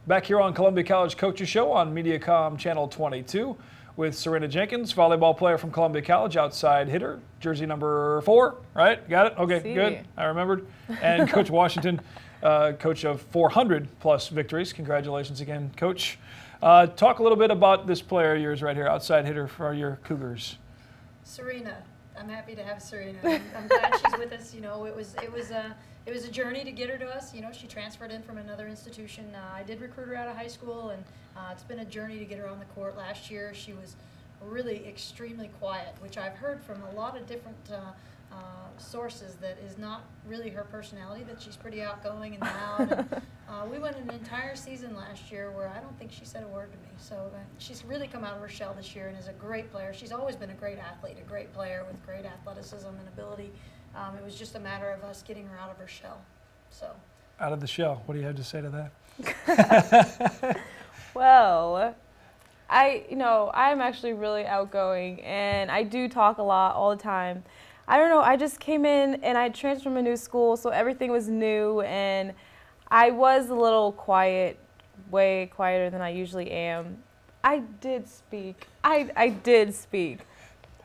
Back here on Columbia College Coaches Show on MediaCom Channel 22 with Serena Jenkins, volleyball player from Columbia College, outside hitter, jersey number 4, right? Got it? Okay, good. I remembered. And Coach Washington, coach of 400-plus victories. Congratulations again, Coach. Talk a little bit about this player of yours right here, outside hitter for your Cougars. Serena. I'm happy to have Serena. I'm glad she's with us. You know, it was a journey to get her to us. You know, she transferred in from another institution. I did recruit her out of high school, and it's been a journey to get her on the court. Last year, she was really extremely quiet, which I've heard from a lot of different sources that is not really her personality, that she's pretty outgoing and loud. And, we went an entire season last year where I don't think she said a word to me. So she's really come out of her shell this year and is a great player. She's always been a great athlete, a great player with great athleticism and ability. It was just a matter of us getting her out of her shell. So. Out of the shell. What do you have to say to that? Well, I'm actually really outgoing, and I do talk a lot all the time. I don't know, I just came in and I transferred from a new school, so everything was new, and I was a little quiet, way quieter than I usually am. I did speak. I did speak.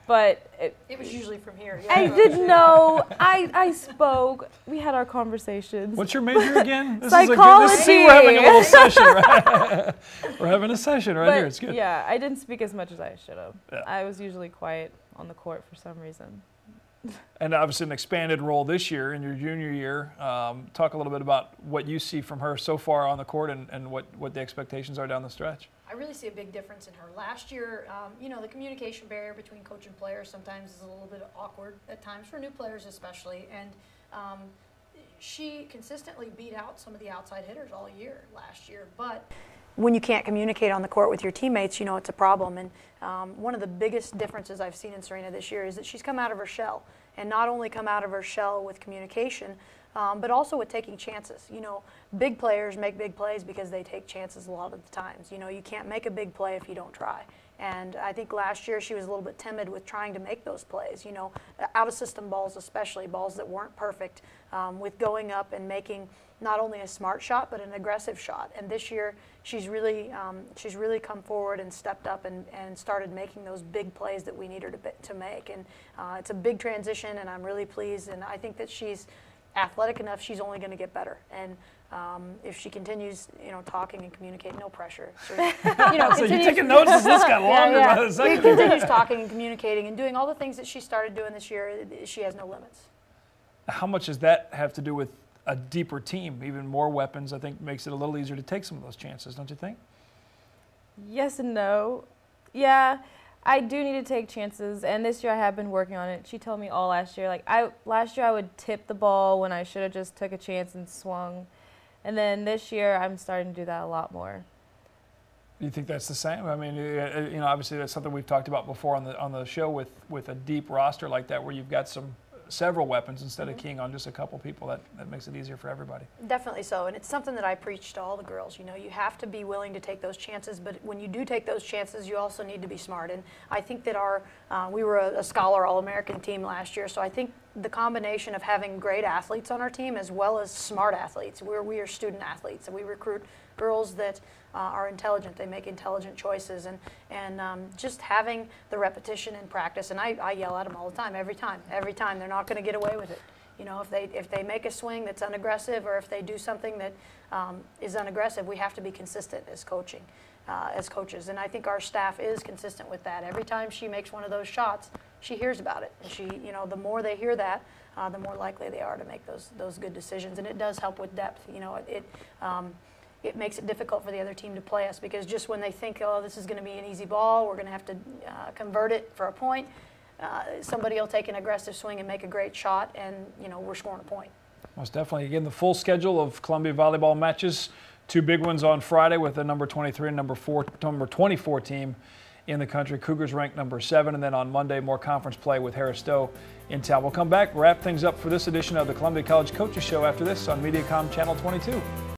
But it was usually from here. Yeah. I didn't know. I spoke. We had our conversations. What's your major again? This Psychology. We're having a little session, right? We're having a session right here. It's good. Yeah, I didn't speak as much as I should have. Yeah. I was usually quiet on the court for some reason. And obviously an expanded role this year in your junior year. Talk a little bit about what you see from her so far on the court and what the expectations are down the stretch. I really see a big difference in her. Last year, you know, the communication barrier between coach and player sometimes is a little bit awkward at times, for new players especially. And she consistently beat out some of the outside hitters all year last year. But when you can't communicate on the court with your teammates, you know it's a problem. And one of the biggest differences I've seen in Serena this year is that she's come out of her shell. And not only come out of her shell with communication, but also with taking chances. You know, big players make big plays because they take chances a lot of the times. You know, you can't make a big play if you don't try. And I think last year she was a little bit timid with trying to make those plays, you know, out-of-system balls especially, balls that weren't perfect, with going up and making not only a smart shot but an aggressive shot. And this year she's really come forward and stepped up and started making those big plays that we need her to make. And it's a big transition, and I'm really pleased. And I think that she's athletic enough, she's only going to get better. And if she continues, you know, talking and communicating, no pressure. So, you know, so you're taking notes as this got longer by the second. She continues talking and communicating and doing all the things that she started doing this year. She has no limits. How much does that have to do with a deeper team? Even more weapons, I think, makes it a little easier to take some of those chances, don't you think? Yes and no. Yeah. I do need to take chances, and this year I have been working on it. She told me all last year. Like last year I would tip the ball when I should have just took a chance and swung, and then this year I'm starting to do that a lot more. Do you think that's the same? I mean, you know, obviously that's something we've talked about before on the show with a deep roster like that, where you've got several weapons instead of keying on just a couple people. That makes it easier for everybody. Definitely so, and it's something that I preach to all the girls. You know, you have to be willing to take those chances, but when you do take those chances, you also need to be smart. And I think that we were a Scholar All-American team last year, so I think the combination of having great athletes on our team as well as smart athletes, we are student athletes, and we recruit girls that are intelligent. They make intelligent choices, and just having the repetition in practice. And I yell at them all the time, every time. They're not going to get away with it. You know, if they make a swing that's unaggressive, or if they do something that is unaggressive, we have to be consistent as coaches. And I think our staff is consistent with that. Every time she makes one of those shots, she hears about it. And you know, the more they hear that, the more likely they are to make those good decisions. And it does help with depth. You know, it makes it difficult for the other team to play us, because just when they think, oh, this is going to be an easy ball, we're going to have to convert it for a point, somebody will take an aggressive swing and make a great shot, and, you know, we're scoring a point. Most definitely. Again, the full schedule of Columbia volleyball matches. 2 big ones on Friday with the number 23 and number 24 team in the country. Cougars ranked number 7, and then on Monday, more conference play with Harris-Stowe in town. We'll come back, wrap things up for this edition of the Columbia College Coaches Show after this on MediaCom Channel 22.